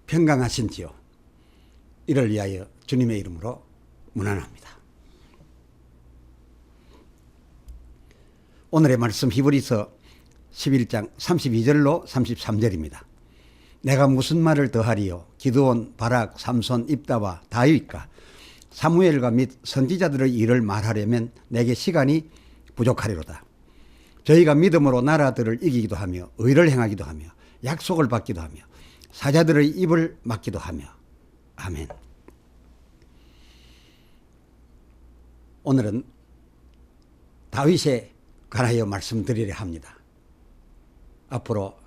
평강하신지요? 이를 위하여 주님의 이름으로 문안합니다. 오늘의 말씀 히브리서 11장 32절로 33절입니다. 내가 무슨 말을 더하리요? 기드온, 바락, 삼손, 입다와 다윗과 사무엘과 및 선지자들의 일을 말하려면 내게 시간이 부족하리로다. 저희가 믿음으로 나라들을 이기기도 하며 의를 행하기도 하며 약속을 받기도 하며 사자들의 입을 막기도 하며. 아멘. 오늘은 다윗에 관하여 말씀드리려 합니다. 앞으로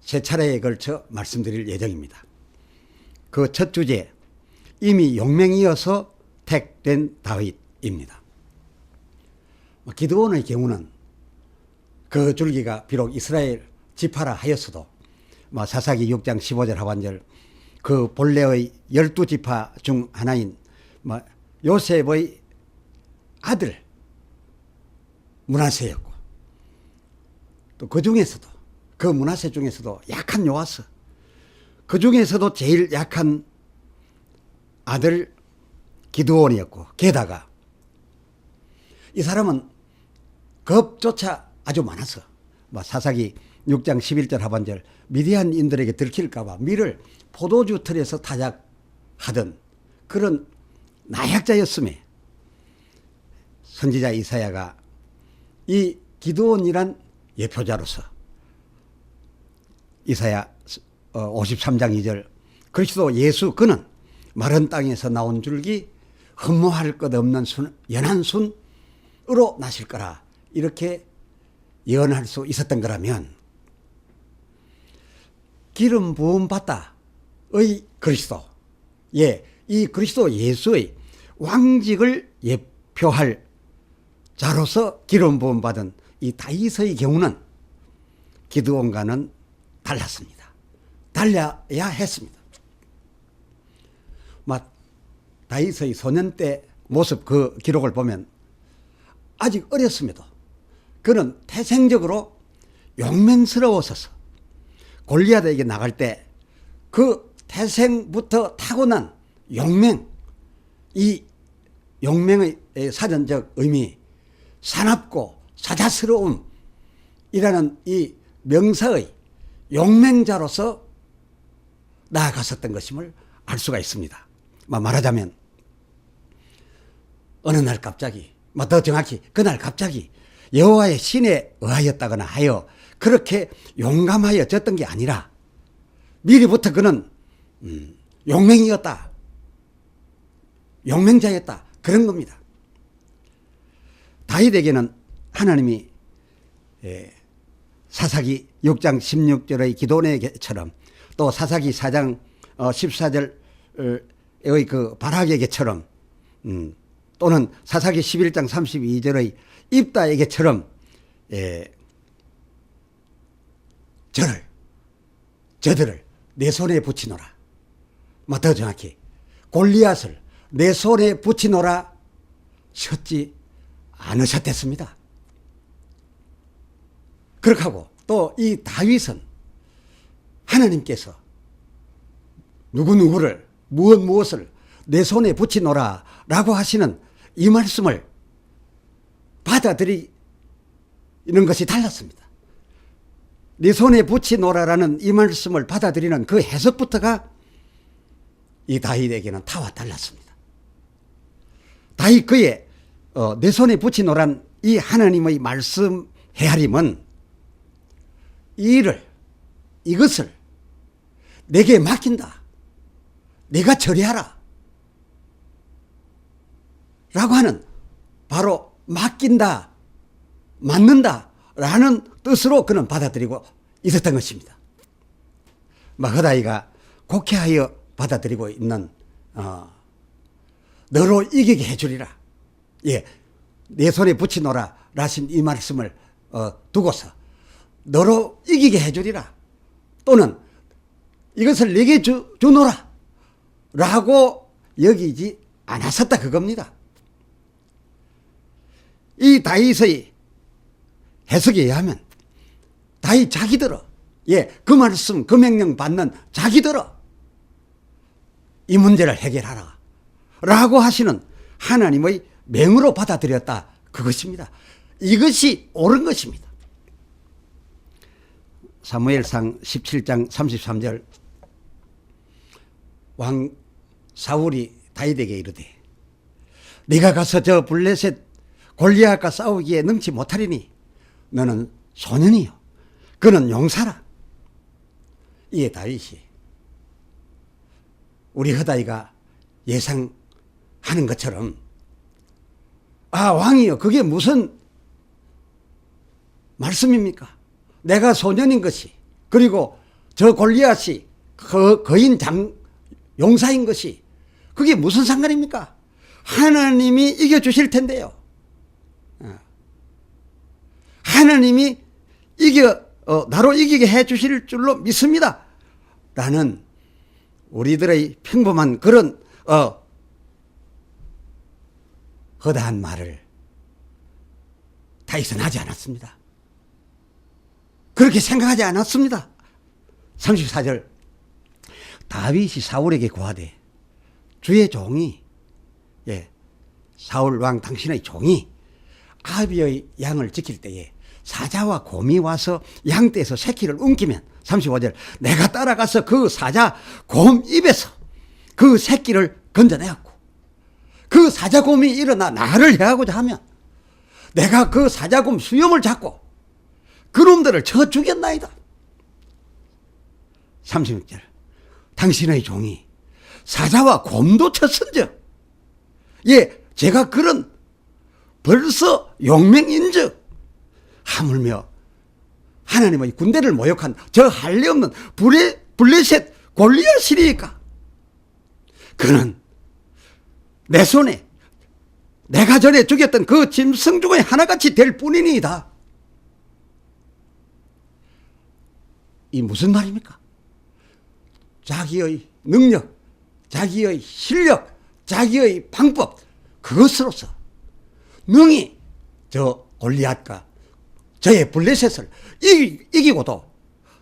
세 차례에 걸쳐 말씀드릴 예정입니다. 그 첫 주제, 이미 용맹이어서 택된 다윗입니다. 기드온의 경우는 그 줄기가 비록 이스라엘 지파라 하였어도 사사기 6장 15절 하반절 그 본래의 12지파 중 하나인 요셉의 아들 므낫세였고, 또 그 중에서도 그 므낫세 중에서도 약한 요아스, 그 중에서도 제일 약한 아들 기드온이었고, 게다가 이 사람은 겁조차 아주 많아서 사사기 6장 11절 하반절 미디안인들에게 들킬까봐 밀을 포도주 틀에서 타작하던 그런 나약자였음에 선지자 이사야가 이 기드온이란 예표자로서 이사야 53장 2절 그리스도 예수 그는 마른 땅에서 나온 줄기 흠모할 것 없는 연한 순으로 나실 거라 이렇게 예언할 수 있었던 거라면, 기름 부음 받다의 그리스도, 이 그리스도 예수의 왕직을 예표할 자로서 기름 부음 받은 이 다윗의 경우는 기드온과는 달랐습니다. 달라야 했습니다. 다윗의 소년 때 모습 그 기록을 보면 아직 어렸음에도 그는 태생적으로 용맹스러웠어서 골리앗에게 나갈 때 그 태생부터 타고난 용맹, 이 용맹의 사전적 의미, 사납고 사자스러움이라는 이 명사의 용맹자로서 나아갔었던 것임을 알 수가 있습니다. 말하자면 어느 날 갑자기, 더 정확히 그날 갑자기 여호와의 신에 의하였다거나 하여 그렇게 용감하여졌던 게 아니라 미리부터 그는 용맹이었다, 용맹자였다, 그런 겁니다. 다윗에게는 하나님이 사사기 6장 16절의 기도원에게처럼 또 사사기 4장 14절의 그 바락에게처럼 또는 사사기 11장 32절의 입다에게처럼 저들을 내 손에 붙이노라, 더 정확히 골리앗을 내 손에 붙이노라 셨지 않으셨댔습니다. 그렇게 하고 또 이 다윗은 하나님께서 누구누구를 무엇을 내 손에 붙이노라 라고 하시는 이 말씀을 받아들이는 것이 달랐습니다. 네 손에 붙이노라라는 이 말씀을 받아들이는 그 해석부터가 이 다윗에게는 타와 달랐습니다. 다윗 그의 내 손에 붙이노란 이 하나님의 말씀 헤아림은 이것을 내게 맡긴다, 내가 처리하라 라고 하는, 바로 맡긴다, 맡는다 라는 뜻으로 그는 받아들이고 있었던 것입니다. 허다이가 곡해하여 받아들이고 있는 너로 이기게 해주리라, 내 손에 붙이노라 라신 이 말씀을 두고서 너로 이기게 해주리라, 또는 이것을 내게 주노라 라고 여기지 않았었다, 그겁니다. 이 다윗의 해석에 의하면 다윗 자기들어, 그 말씀, 그 명령 받는 자기들어 이 문제를 해결하라 라고 하시는 하나님의 명으로 받아들였다. 그것입니다. 이것이 옳은 것입니다. 사무엘상 17장 33절 왕 사울이 다윗에게 이르되 네가 가서 저 블레셋 골리앗과 싸우기에 능치 못하리니 너는 소년이요 그는 용사라. 이에 다윗이 우리 허다이가 예상하는 것처럼 왕이요 그게 무슨 말씀입니까? 내가 소년인 것이 그리고 저 골리앗이 거인 용사인 것이 그게 무슨 상관입니까? 하나님이 이겨주실 텐데요. 하나님이 나로 이기게 해주실 줄로 믿습니다. 라는 우리들의 평범한 그런 허다한 말을 다윗은 하지 않았습니다. 그렇게 생각하지 않았습니다. 34절 다윗이 사울에게 고하되 주의 종이 사울 왕 당신의 종이 아비의 양을 지킬 때에 사자와 곰이 와서 양떼에서 새끼를 움키면 35절 내가 따라가서 그 사자 곰 입에서 그 새끼를 건져내었고 그 사자 곰이 일어나 나를 해하고자 하면 내가 그 사자 곰 수염을 잡고 그놈들을 쳐 죽였나이다. 36절 당신의 종이 사자와 곰도 쳤은즉 제가 그런 벌써 용맹인즉 하물며 하나님의 군대를 모욕한 저 할례 없는 블레셋 골리앗이니까 그는 내 손에 내가 전에 죽였던 그 짐승 중에 하나같이 될 뿐이니이다. 이 무슨 말입니까? 자기의 능력, 자기의 실력, 자기의 방법 그것으로서 능히 저 골리앗과 저의 블레셋을 이기고도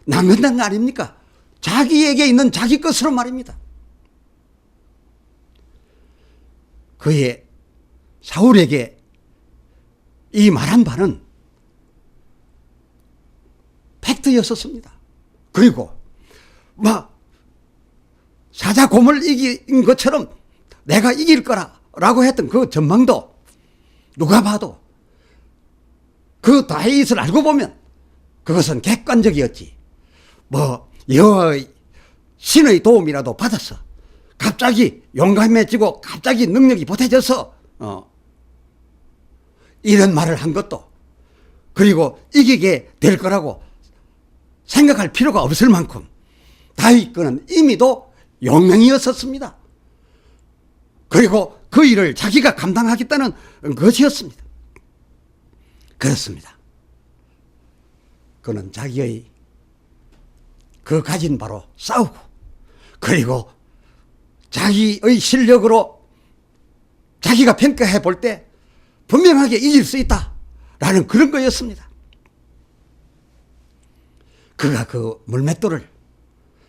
남는다는 거 아닙니까? 자기에게 있는 자기 것으로 말입니다. 그의 사울에게 이 말한 바는 팩트였었습니다. 그리고 사자 곰을 이긴 것처럼 내가 이길 거라고 했던 그 전망도 누가 봐도 그 다윗을 알고 보면 그것은 객관적이었지. 여호와의 신의 도움이라도 받아서 갑자기 용감해지고 갑자기 능력이 보태져서 이런 말을 한 것도 그리고 이기게 될 거라고 생각할 필요가 없을 만큼 다윗 거는 이미도 용맹이었었습니다. 그리고 그 일을 자기가 감당하겠다는 것이었습니다. 그렇습니다. 그는 자기의 그 가진 바로 싸우고 그리고 자기의 실력으로 자기가 평가해 볼 때 분명하게 이길 수 있다라는 그런 거였습니다. 그가 그 물맷돌을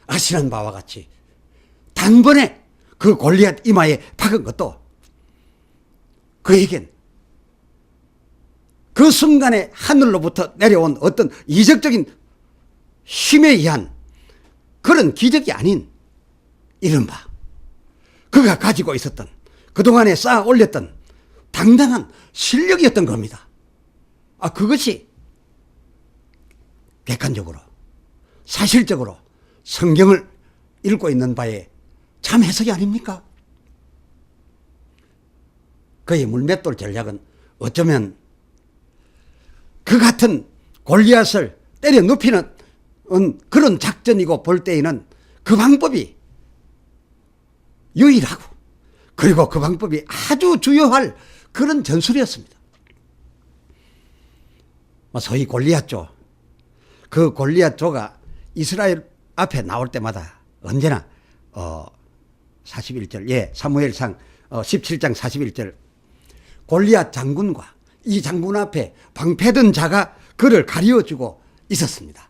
아시는 바와 같이 단번에 그 골리앗 이마에 박은 것도 그에겐 그 순간에 하늘로부터 내려온 어떤 이적적인 힘에 의한 그런 기적이 아닌 이른바 그가 가지고 있었던 그동안에 쌓아 올렸던 당당한 실력이었던 겁니다. 그것이 객관적으로 사실적으로 성경을 읽고 있는 바에 참 해석이 아닙니까? 그의 물맷돌 전략은 어쩌면 그 같은 골리앗을 때려 눕히는 그런 작전이고 볼 때에는 그 방법이 유일하고 그리고 그 방법이 아주 주요할 그런 전술이었습니다. 소위 골리앗조, 그 골리앗조가 이스라엘 앞에 나올 때마다 언제나 41절 사무엘상 17장 41절 골리앗 장군과 이 장군 앞에 방패든 자가 그를 가리워주고 있었습니다.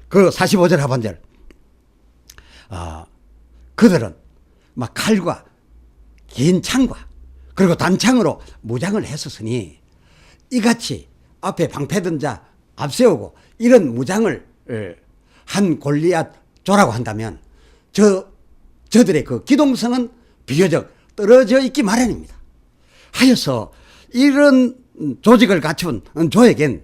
그 45절 하반절 그들은 막 칼과 긴 창과 그리고 단창으로 무장을 했었으니 이같이 앞에 방패든 자 앞세우고 이런 무장을 한 골리앗조라고 한다면 저들의 그 기동성은 비교적 떨어져 있기 마련입니다. 하여서 이런 조직을 갖춘 조에겐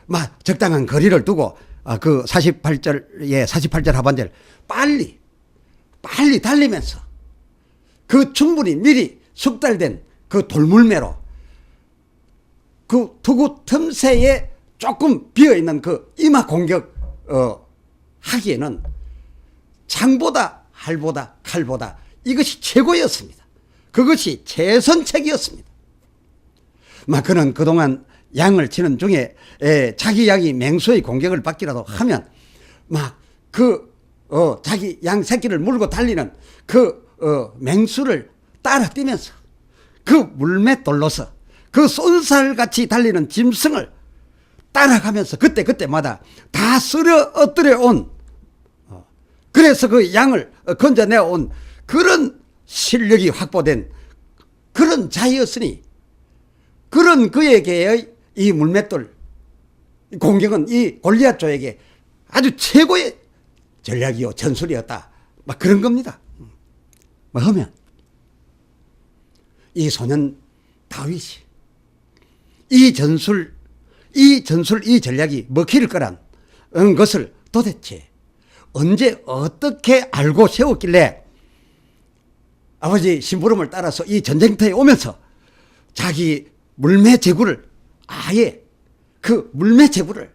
막 적당한 거리를 두고 그 48절 하반절 빨리 달리면서 그 충분히 미리 숙달된 그 돌물매로 그 투구 틈새에 조금 비어있는 그 이마 공격 하기에는 창보다 활보다 칼보다 이것이 최고였습니다. 그것이 최선책이었습니다. 막 그는 그동안 양을 치는 중에 자기 양이 맹수의 공격을 받기라도 하면 막 자기 양 새끼를 물고 달리는 맹수를 따라 뛰면서 그 물맷돌로서 그 쏜살같이 달리는 짐승을 따라가면서 그때마다 다 쓸어 엎드려 온 그래서 그 양을 건져내어 온 그런 실력이 확보된 그런 자였으니 그런 그에게의 이 물맷돌 공격은 이 골리앗조에게 아주 최고의 전략이요 전술이었다. 막 그런 겁니다. 뭐 하면 이 소년 다윗이 이 전술 이 전략이 먹힐 거란 것을 도대체 언제 어떻게 알고 세웠길래 아버지 심부름을 따라서 이 전쟁터에 오면서 자기 물매 제구를 아예 그 물매 제구를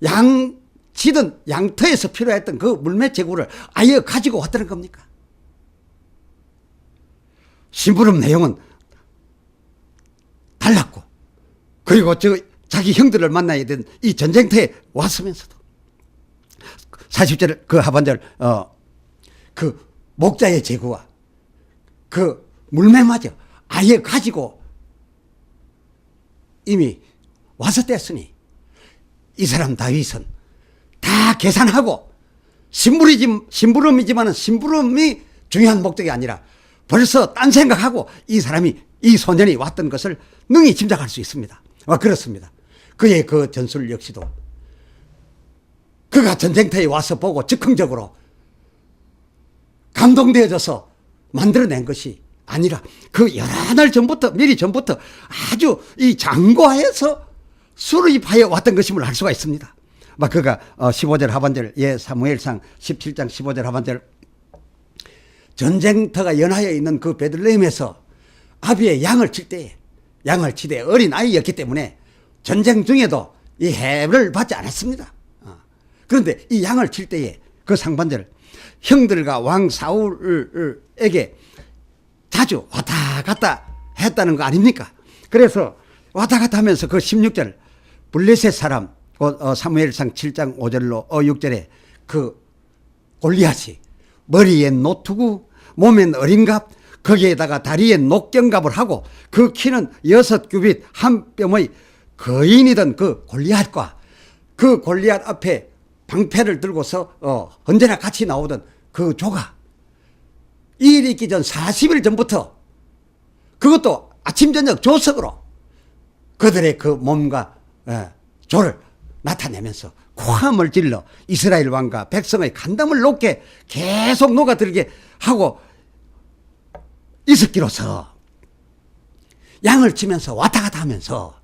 양치던 양터에서 필요했던 그 물매 제구를 아예 가지고 왔다는 겁니까? 심부름 내용은 달랐고 그리고 자기 형들을 만나야 된 이 전쟁터에 왔으면서도 40절 그 하반절 그 목자의 제구와 그 물매마저 아예 가지고 이미 와서 뗐으니 이 사람 다윗은 다 계산하고 심부름이지만 심부름이 중요한 목적이 아니라 벌써 딴 생각하고 이 소년이 왔던 것을 능히 짐작할 수 있습니다. 그렇습니다. 그의 그 전술 역시도 그가 전쟁터에 와서 보고 즉흥적으로 감동되어져서 만들어낸 것이 아니라 그 여러 날 전부터 미리 전부터 아주 이 장고하여서 수립하여 왔던 것임을 알 수가 있습니다. 막 그가 15절 하반절 사무엘상 17장 15절 하반절 전쟁터가 연하여 있는 그 베들레헴에서 아비의 양을 치되 어린 아이였기 때문에 전쟁 중에도 이 해를 받지 않았습니다. 그런데 이 양을 칠 때에 그 상반절 형들과 왕 사울에게 자주 왔다 갔다 했다는 거 아닙니까? 그래서 왔다 갔다 하면서 그 16절 블레셋 사람 사무엘상 7장 5절로 6절에 그 골리앗이 머리엔 노투구 몸엔 어린갑 거기에다가 다리에 녹경갑을 하고 그 키는 6규빗 한 뼘의 거인이던 그 골리앗과 그 골리앗 앞에 방패를 들고서 언제나 같이 나오던 그 조가 이 일이 있기 전 40일 전부터 그것도 아침 저녁 조석으로 그들의 그 몸과 조를 나타내면서 고함을 질러 이스라엘 왕과 백성의 간담을 높게 계속 녹아들게 하고 있었기로서 양을 치면서 왔다 갔다 하면서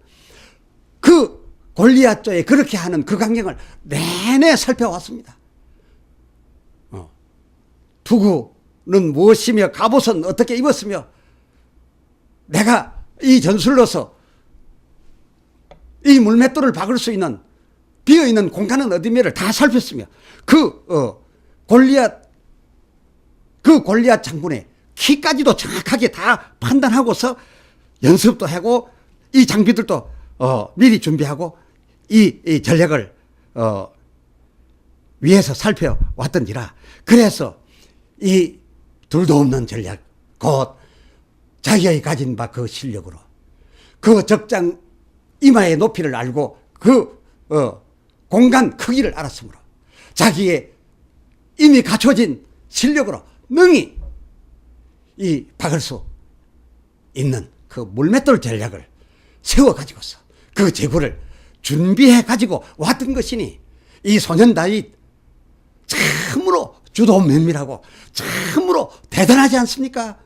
그 골리앗조에 그렇게 하는 그 광경을 내내 살펴왔습니다. 투구는 무엇이며 갑옷은 어떻게 입었으며 내가 이 전술로서 이 물맷돌을 박을 수 있는 비어있는 공간은 어디며를 다 살폈으며 그 골리앗 장군의 키까지도 정확하게 다 판단하고서 연습도 하고 이 장비들도 미리 준비하고 이 전략을 위에서 살펴왔던지라. 그래서 이 둘도 없는 전략 곧 자기의 가진 바 그 실력으로 그 적장 이마의 높이를 알고 그 공간 크기를 알았으므로 자기의 이미 갖춰진 실력으로 능히 이 박을 수 있는 그 물맷돌 전략을 세워가지고서 그 제구를 준비해가지고 왔던 것이니 이 소년 다윗 참으로 주도 면밀하고 참으로 대단하지 않습니까?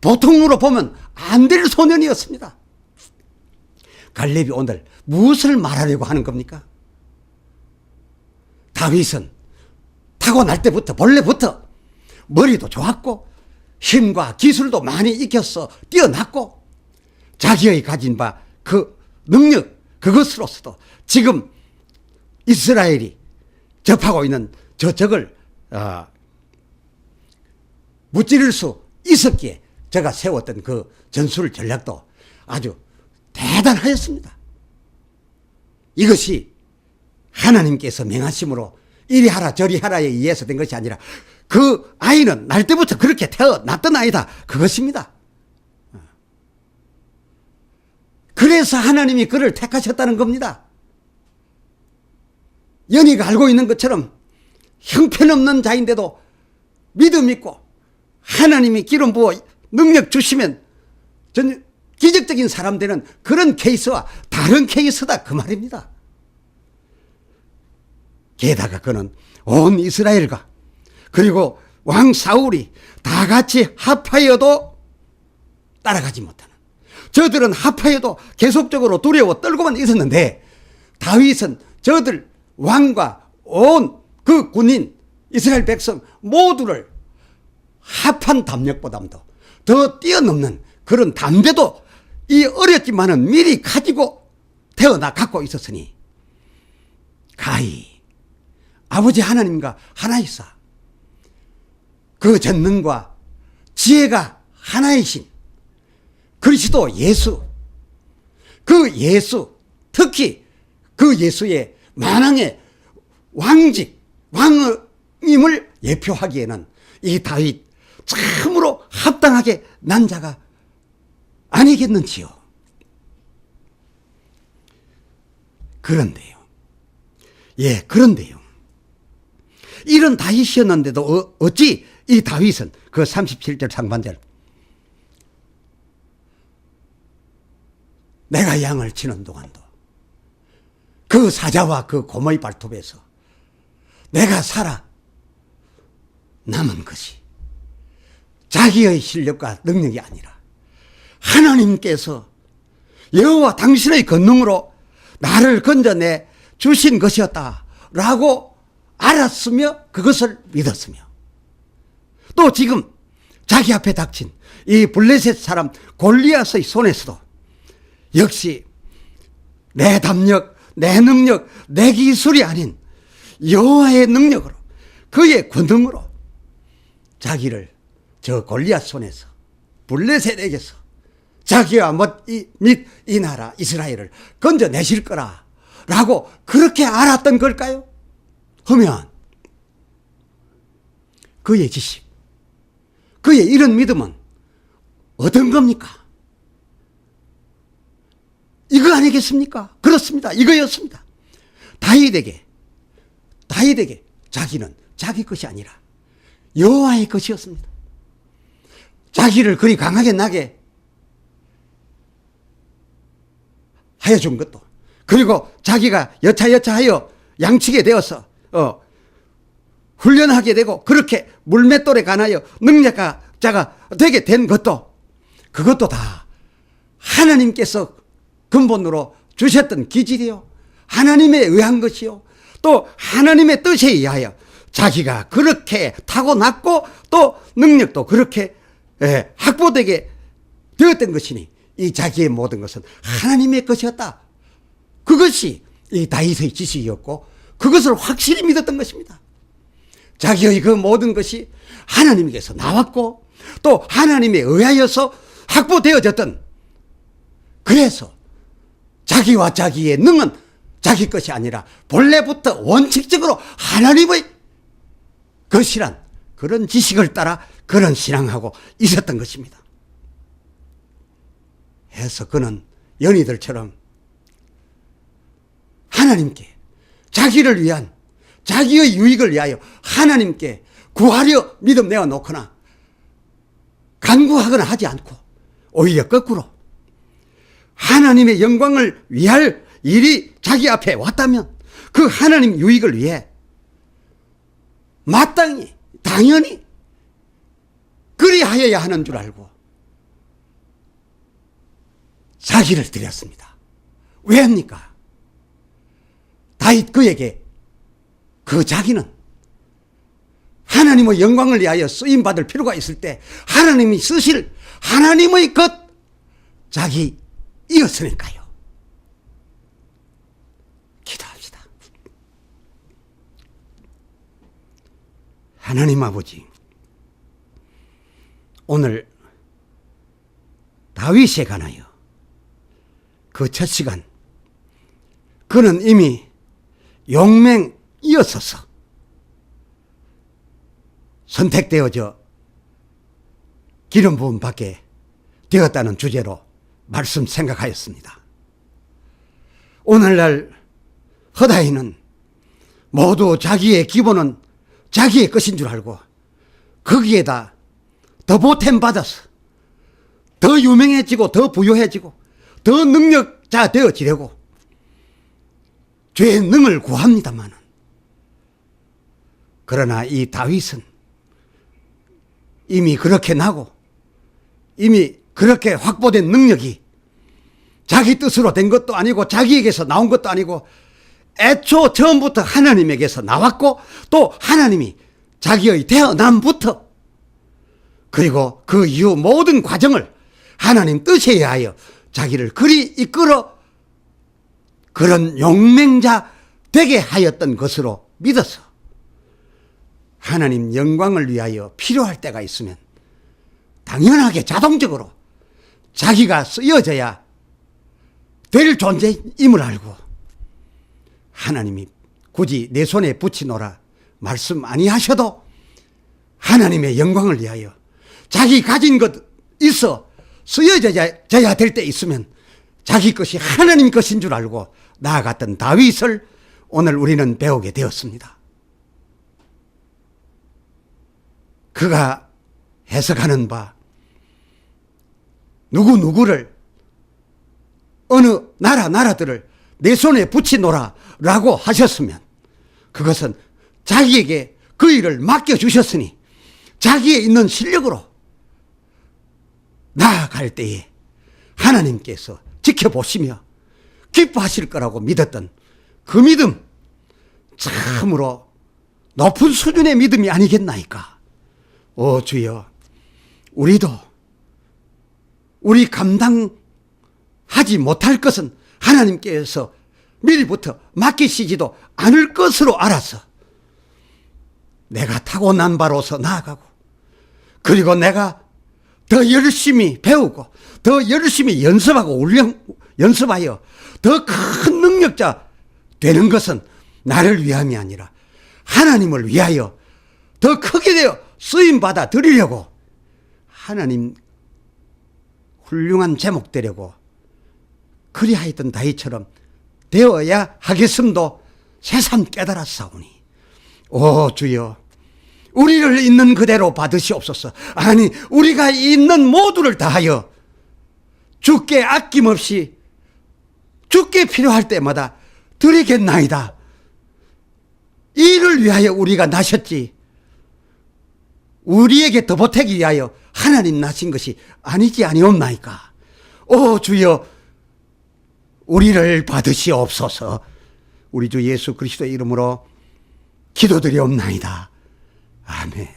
보통으로 보면 안 될 소년이었습니다. 갈렙이 오늘 무엇을 말하려고 하는 겁니까? 다윗은 타고날 때부터 본래부터 머리도 좋았고 힘과 기술도 많이 익혀서 뛰어났고 자기의 가진 바 그 능력 그것으로서도 지금 이스라엘이 접하고 있는 저 적을 무찌를 수 있었기에 제가 세웠던 그 전술 전략도 아주 대단하였습니다. 이것이 하나님께서 명하심으로 이리 하라 저리 하라에 의해서 된 것이 아니라 그 아이는 날 때부터 그렇게 태어났던 아이다 그것입니다. 그래서 하나님이 그를 택하셨다는 겁니다. 연희가 알고 있는 것처럼 형편없는 자인데도 믿음 있고 하나님이 기름 부어 능력 주시면 전 기적적인 사람 되는 그런 케이스와 다른 케이스다 그 말입니다. 게다가 그는 온 이스라엘과 그리고 왕 사울이 다 같이 합하여도 따라가지 못하는, 저들은 합하여도 계속적으로 두려워 떨고만 있었는데 다윗은 저들 왕과 온 그 군인 이스라엘 백성 모두를 합한 담력보다도 더 뛰어넘는 그런 담대도 이 어렸지만은 미리 가지고 태어나 갖고 있었으니 가히 아버지 하나님과 하나이사 그 전능과 지혜가 하나이신 그리스도 예수, 그 예수, 특히 그 예수의 만왕의 왕직, 왕임을 예표하기에는 이 다윗 참으로 합당하게 난 자가 아니겠는지요. 그런데요. 예, 그런데요. 이런 다윗이었는데도 어찌 이 다윗은 그 37절 상반절 내가 양을 치는 동안도 그 사자와 그 곰의 발톱에서 내가 살아 남은 것이 자기의 실력과 능력이 아니라 하나님께서 여호와 당신의 권능으로 나를 건져내 주신 것이었다라고 알았으며 그것을 믿었으며 또 지금 자기 앞에 닥친 이 블레셋 사람 골리앗의 손에서도 역시 내 담력, 내 능력, 내 기술이 아닌 여호와의 능력으로 그의 권능으로 자기를 저 골리앗 손에서 블레셋에게서 자기와 및 이 나라 이스라엘을 건져내실 거라라고 그렇게 알았던 걸까요? 하면 그의 지식, 그의 이런 믿음은 어떤 겁니까? 이거 아니겠습니까? 그렇습니다. 이거였습니다. 다윗에게 자기는 자기 것이 아니라 여호와의 것이었습니다. 자기를 그리 강하게 나게 하여 준 것도, 그리고 자기가 여차여차하여 양치게 되어서 훈련하게 되고 그렇게 물맷돌에 관하여 능력자가 되게 된 것도, 그것도 다 하나님께서 근본으로 주셨던 기질이요, 하나님에 의한 것이요, 또 하나님의 뜻에 의하여 자기가 그렇게 타고났고 또 능력도 그렇게 확보되게 되었던 것이니 이 자기의 모든 것은 하나님의 것이었다. 그것이 이 다윗의 지식이었고 그것을 확실히 믿었던 것입니다. 자기의 그 모든 것이 하나님께서 나왔고 또 하나님에 의하여서 확보되어졌던, 그래서 자기와 자기의 능은 자기 것이 아니라 본래부터 원칙적으로 하나님의 것이란 그런 지식을 따라 그런 신앙하고 있었던 것입니다. 해서 그는 연희들처럼 하나님께 자기를 위한, 자기의 유익을 위하여 하나님께 구하려 믿음 내어 놓거나 간구하거나 하지 않고 오히려 거꾸로 하나님의 영광을 위할 일이 자기 앞에 왔다면 그 하나님 유익을 위해 마땅히 당연히 그리하여야 하는 줄 알고 자기를 드렸습니다. 왜 합니까? 다윗 그에게 그 자기는 하나님의 영광을 위하여 쓰임받을 필요가 있을 때 하나님이 쓰실 하나님의 것 자기이었으니까요. 기도합시다. 하나님 아버지, 오늘 다윗에 관하여 그 첫 시간 그는 이미 용맹이었어서 선택되어져 기름 부음 받게 되었다는 주제로 말씀 생각하였습니다. 오늘날 허다이는 모두 자기의 기본은 자기의 것인 줄 알고 거기에다 더 보탬 받아서 더 유명해지고 더 부유해지고 더 능력자 되어지려고 죄의 능을 구합니다만, 그러나 이 다윗은 이미 그렇게 나고 이미 그렇게 확보된 능력이 자기 뜻으로 된 것도 아니고 자기에게서 나온 것도 아니고 애초 처음부터 하나님에게서 나왔고 또 하나님이 자기의 태어남부터 그리고 그 이후 모든 과정을 하나님 뜻에 의하여 자기를 그리 이끌어 그런 용맹자 되게 하였던 것으로 믿어서 하나님 영광을 위하여 필요할 때가 있으면 당연하게 자동적으로 자기가 쓰여져야 될 존재임을 알고 하나님이 굳이 내 손에 붙이노라 말씀 아니하셔도 하나님의 영광을 위하여 자기 가진 것 있어 쓰여져야 될 때 있으면 자기 것이 하나님 것인 줄 알고 나아갔던 다윗을 오늘 우리는 배우게 되었습니다. 그가 해석하는 바 누구를 어느 나라들을 내 손에 붙이노라 라고 하셨으면 그것은 자기에게 그 일을 맡겨주셨으니 자기에 있는 실력으로 나아갈 때에 하나님께서 지켜보시며 기뻐하실 거라고 믿었던 그 믿음, 참으로 높은 수준의 믿음이 아니겠나이까. 오 주여, 우리도 우리 감당하지 못할 것은 하나님께서 미리부터 맡기시지도 않을 것으로 알아서 내가 타고난 바로서 나아가고 그리고 내가 더 열심히 배우고 더 열심히 연습하여 더 큰 능력자 되는 것은 나를 위함이 아니라 하나님을 위하여 더 크게 되어 쓰임받아 드리려고 하나님 훌륭한 제목 되려고 그리하였던 다윗처럼 되어야 하겠음도 새삼 깨달았사오니 오 주여, 우리를 있는 그대로 받으시옵소서. 아니 우리가 있는 모두를 다하여 주께 아낌없이 주께 필요할 때마다 드리겠나이다. 이를 위하여 우리가 나셨지 우리에게 더 보태기 위하여 하나님 나신 것이 아니지 아니옵나이까. 오 주여, 우리를 받으시옵소서. 우리 주 예수 그리스도의 이름으로 기도드리옵나이다. 아멘.